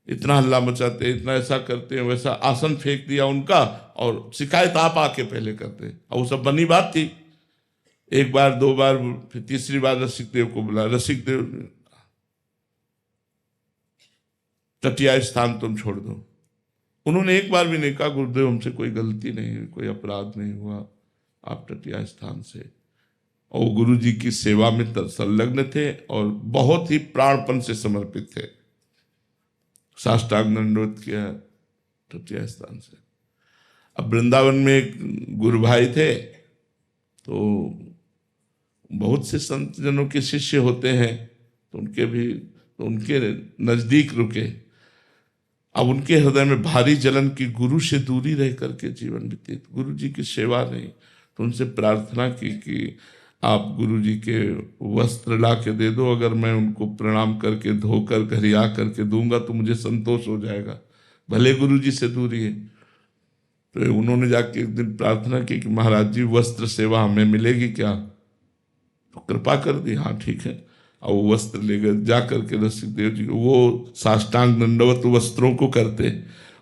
इतना हल्ला मचाते, इतना ऐसा करते हैं, वैसा आसन फेंक दिया उनका, और शिकायत आप आके पहले करते। और वो सब बनी बात थी। 1 बार 2 बार, फिर तीसरी बार रसिक देव को बुला। रसिक देव, टटिया स्थान तुम छोड़ दो। उन्होंने एक बार भी नहीं कहा गुरुदेव हमसे कोई गलती नहीं हुई, कोई अपराध नहीं हुआ, आप टटिया स्थान से। और वो गुरु जी की सेवा में संलग्न थे और बहुत ही प्राणपन से समर्पित थे। साष्टांग दंडवत किया टटिया स्थान से। अब वृंदावन में एक गुरु भाई थे, तो बहुत से संत जनों के शिष्य होते हैं, तो उनके नजदीक रुके। अब उनके हृदय में भारी जलन की, गुरु से दूरी रह करके जीवन व्यतीत, गुरु जी की सेवा नहीं। तो उनसे प्रार्थना की कि आप गुरु जी के वस्त्र ला के दे दो, अगर मैं उनको प्रणाम करके धोकर घर आ करके दूंगा तो मुझे संतोष हो जाएगा, भले गुरु जी से दूरी है। तो उन्होंने जाके एक दिन प्रार्थना की कि महाराज जी वस्त्र सेवा हमें मिलेगी क्या? तो कृपा कर दी, हाँ ठीक है। और वो वस्त्र ले गए, जा करके रसिक देव जी वो साष्टांग दंडवत वस्त्रों को करते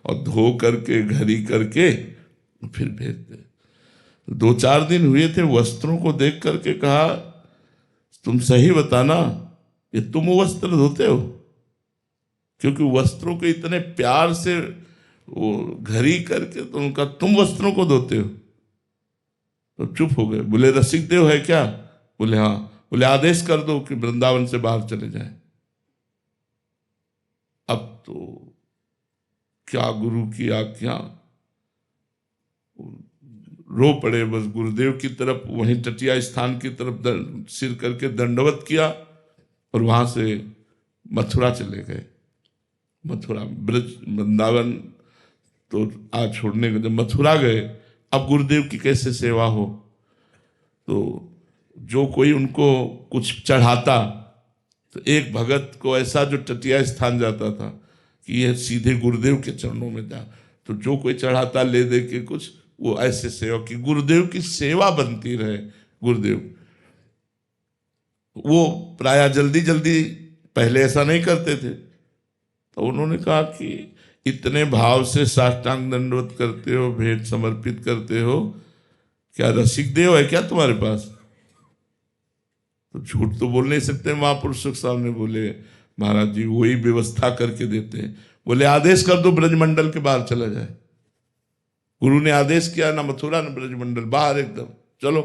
और धो करके घड़ी करके फिर भेजते। 2-4 दिन हुए थे, वस्त्रों को देख करके कहा, तुम सही बताना, ये तुम वस्त्र धोते हो? क्योंकि वस्त्रों को इतने प्यार से वो घड़ी करके, तो उनका तुम वस्त्रों को धोते हो? तो चुप हो गए। बोले रसिक देव है क्या? बोले हाँ। बोले आदेश कर दो कि वृंदावन से बाहर चले जाएं। अब तो क्या गुरु की आज्ञा, रो पड़े बस गुरुदेव की तरफ, वहीं टटिया स्थान की तरफ सिर करके दंडवत किया और वहां से मथुरा चले गए। मथुरा ब्रज वृंदावन तो आज छोड़ने के, जब मथुरा गए, अब गुरुदेव की कैसे सेवा हो? तो जो कोई उनको कुछ चढ़ाता, तो एक भगत को ऐसा जो टटिया स्थान जाता था कि यह सीधे गुरुदेव के चरणों में जा, तो जो कोई चढ़ाता ले दे के कुछ, वो ऐसे सेवा की, गुरुदेव की सेवा बनती रहे। गुरुदेव वो प्राय जल्दी जल्दी पहले ऐसा नहीं करते थे, तो उन्होंने कहा कि इतने भाव से साष्टांग दंडवत करते हो, भेंट समर्पित करते हो, क्या रसिक देव है क्या तुम्हारे पास? तो झूठ तो बोल नहीं सकते महापुरुषों के सामने। बोले महाराज जी वही व्यवस्था करके देते हैं। बोले आदेश कर दो ब्रजमंडल के बाहर चला जाए। गुरु ने आदेश किया, ना मथुरा ना ब्रजमंडल, बाहर एकदम चलो।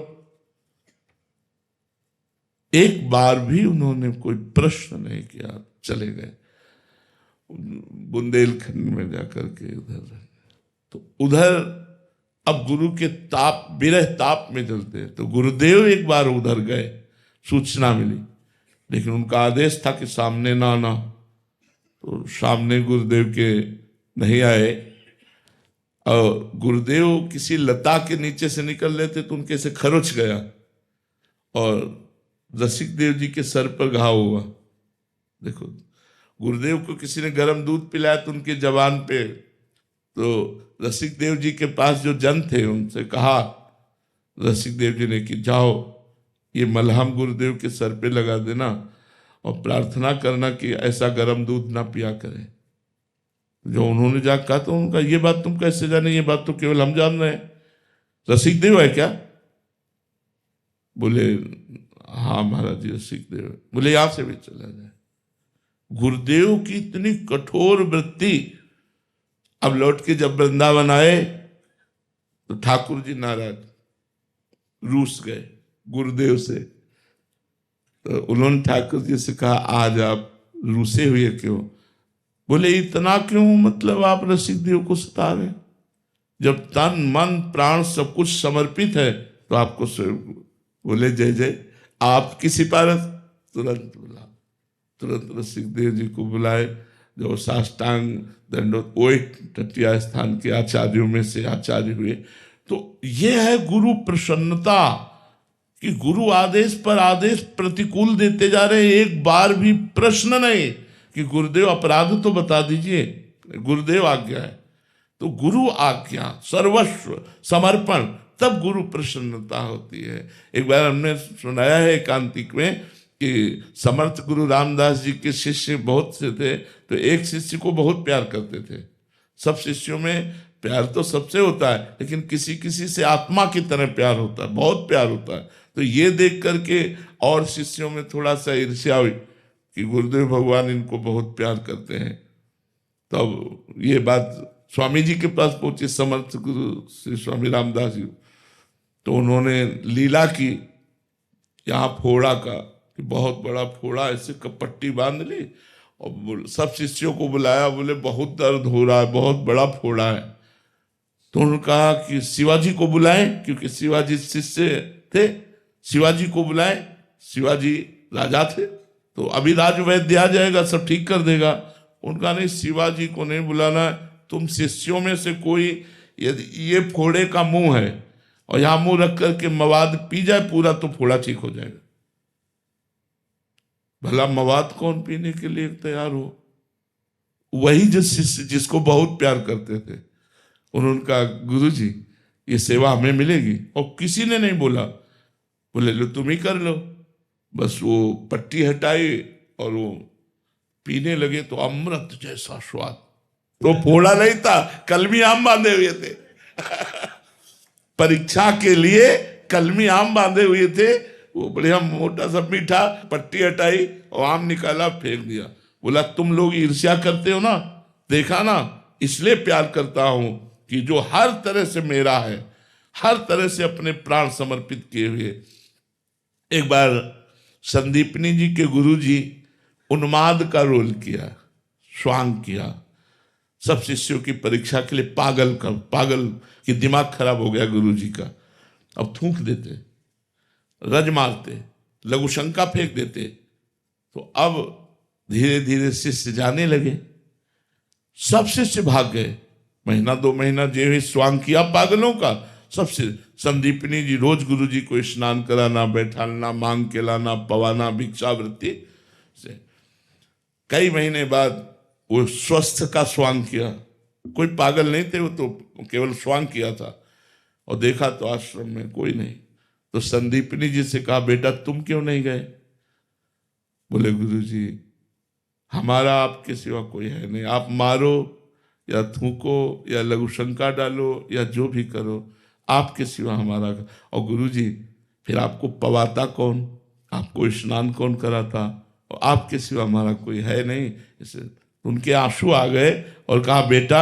एक बार भी उन्होंने कोई प्रश्न नहीं किया, चले गए बुंदेलखंड में जाकर के उधर। तो उधर अब गुरु के ताप, विरह ताप में जलते, तो गुरुदेव एक बार उधर गए, सूचना मिली, लेकिन उनका आदेश था कि सामने ना आना। तो सामने गुरुदेव के नहीं आए, और गुरुदेव किसी लता के नीचे से निकल लेते तो उनके से खरोच गया और रसिक देव जी के सर पर घाव हुआ। देखो, गुरुदेव को किसी ने गर्म दूध पिलाया तो उनके जवान पे, तो रसिक देव जी के पास जो जन थे उनसे कहा रसिक देव जी ने कि जाओ ये मलहम गुरुदेव के सर पे लगा देना और प्रार्थना करना कि ऐसा गर्म दूध ना पिया करे। जो उन्होंने जा कहा तो उनका, ये बात तुम कैसे जाने? ये बात तो केवल हम जान रहे हैं। रसिक देव है क्या? बोले हाँ महाराज जी रसिक देव है। बोले यहां से भी चला जाए। गुरुदेव की इतनी कठोर वृत्ति। अब लौट के जब वृंदावन आए तो ठाकुर जी नाराज, रूस गए गुरुदेव से। तो उन्होंने ठाकुर जी से कहा आज आप रूसे हुए क्यों? बोले इतना क्यों, मतलब आप रसिक देव को सता रहे? जब तन मन प्राण सब कुछ समर्पित है तो आपको बोले जय जय आपकी सिफारिश। तुरंत बुला, तुरंत रसिक देव जी को बुलाए, जो साष्टांग दंडवत, वो एक टटिया स्थान के आचार्यों में से आचार्य हुए। तो ये है गुरु प्रसन्नता कि गुरु आदेश पर आदेश प्रतिकूल देते जा रहे हैं। एक बार भी प्रश्न नहीं कि गुरुदेव अपराध तो बता दीजिए, गुरुदेव आज्ञा है तो गुरु आज्ञा, सर्वस्व समर्पण, तब गुरु प्रसन्नता होती है। एक बार हमने सुनाया है एकांतिक में कि समर्थ गुरु रामदास जी के शिष्य बहुत से थे, तो एक शिष्य को बहुत प्यार करते थे। सब शिष्यों में प्यार तो सबसे होता है, लेकिन किसी किसी से आत्मा की तरह प्यार होता है, बहुत प्यार होता है। तो ये देख करके और शिष्यों में थोड़ा सा ईर्ष्या हुई कि गुरुदेव भगवान इनको बहुत प्यार करते हैं। तब ये बात स्वामी जी के पास पहुंची, समर्थ गुरु श्री स्वामी रामदास जी। तो उन्होंने लीला की यहाँ फोड़ा का, कि बहुत बड़ा फोड़ा, ऐसे पट्टी बांध ली और सब शिष्यों को बुलाया। बोले बहुत दर्द हो रहा है, बहुत बड़ा फोड़ा है। तो उन्होंने कहा कि शिवाजी को बुलाएं, क्योंकि शिवाजी शिष्य थे, शिवाजी को बुलाए, शिवाजी राजा थे, तो अभी राजवैद्य आ जाएगा, सब ठीक कर देगा। उनका नहीं, शिवाजी को नहीं बुलाना है, तुम शिष्यों में से कोई यदि ये फोड़े का मुंह है और यहां मुंह रख करके मवाद पी जाए पूरा, तो फोड़ा ठीक हो जाएगा। भला मवाद कौन पीने के लिए तैयार हो? वही जो शिष्य जिसको बहुत प्यार करते थे, उन्होंने कहा गुरुजी ये सेवा हमें मिलेगी, और किसी ने नहीं बोला, बोले लो तुम ही कर लो। बस वो पट्टी हटाई और वो पीने लगे तो अमृत जैसा स्वाद। तो फोड़ा नहीं था, कलमी आम बांधे हुए थे परीक्षा के लिए कलमी आम बांधे हुए थे, वो बढ़िया मोटा सा मीठा, पट्टी हटाई और आम निकाला, फेंक दिया। बोला तुम लोग ईर्ष्या करते हो ना, देखा ना, इसलिए प्यार करता हूं कि जो हर तरह से मेरा है, हर तरह से अपने प्राण समर्पित किए हुए। एक बार संदीपनी जी के गुरुजी उन्माद का रोल किया, स्वांग किया, सब शिष्यों की परीक्षा के लिए पागल की दिमाग खराब हो गया गुरुजी का। अब थूक देते, रज मारते, लघु शंका फेंक देते, तो अब धीरे धीरे शिष्य जाने लगे, सब शिष्य भाग गए। महीना 2 महीना जो ही स्वांग किया पागलों का, सबसे संदीपनी जी रोज गुरुजी को स्नान कराना, बैठाना, मांग के लाना, पवाना, भिक्षावृत्ति से। कई महीने बाद वो स्वस्थ का स्वांग किया, कोई पागल नहीं थे, वो तो केवल स्वांग किया था। और देखा तो आश्रम में कोई नहीं, तो संदीपनी जी से कहा बेटा तुम क्यों नहीं गए? बोले गुरुजी हमारा आपके सिवा कोई है नहीं, आप मारो या थूको या लघु शंका डालो या जो भी करो, आपके सिवा हमारा। और गुरुजी फिर आपको पवाता कौन, आपको स्नान कौन कराता, और आपके सिवा हमारा कोई है नहीं। इसे उनके आंसू आ गए और कहा बेटा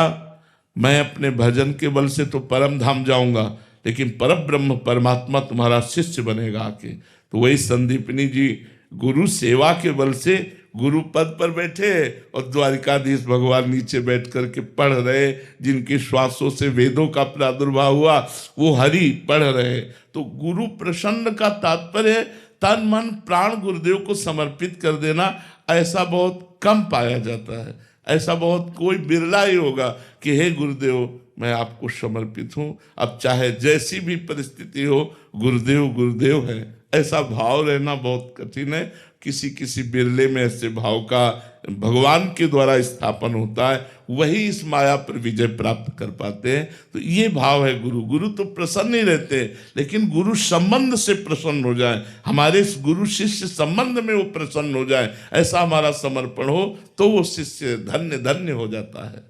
मैं अपने भजन के बल से तो परम धाम जाऊंगा, लेकिन परब्रह्म परमात्मा तुम्हारा शिष्य बनेगा आके। तो वही संदीपनी जी गुरु सेवा के बल से गुरु पद पर बैठे और द्वारिकाधीश भगवान नीचे बैठ करके पढ़ रहे, जिनके श्वासों से वेदों का प्रादुर्भाव हुआ वो हरि पढ़ रहे। तो गुरु प्रसन्न का तात्पर्य तन मन प्राण गुरुदेव को समर्पित कर देना। ऐसा बहुत कम पाया जाता है, ऐसा बहुत कोई बिरला ही होगा कि हे गुरुदेव मैं आपको समर्पित हूं, अब चाहे जैसी भी परिस्थिति हो गुरुदेव गुरुदेव है। ऐसा भाव रहना बहुत कठिन है, किसी किसी बिरले में ऐसे भाव का भगवान के द्वारा स्थापन होता है, वही इस माया पर विजय प्राप्त कर पाते हैं। तो ये भाव है गुरु तो प्रसन्न ही रहते हैं, लेकिन गुरु संबंध से प्रसन्न हो जाए, हमारे गुरु शिष्य संबंध में वो प्रसन्न हो जाए, ऐसा हमारा समर्पण हो तो वो शिष्य धन्य धन्य हो जाता है।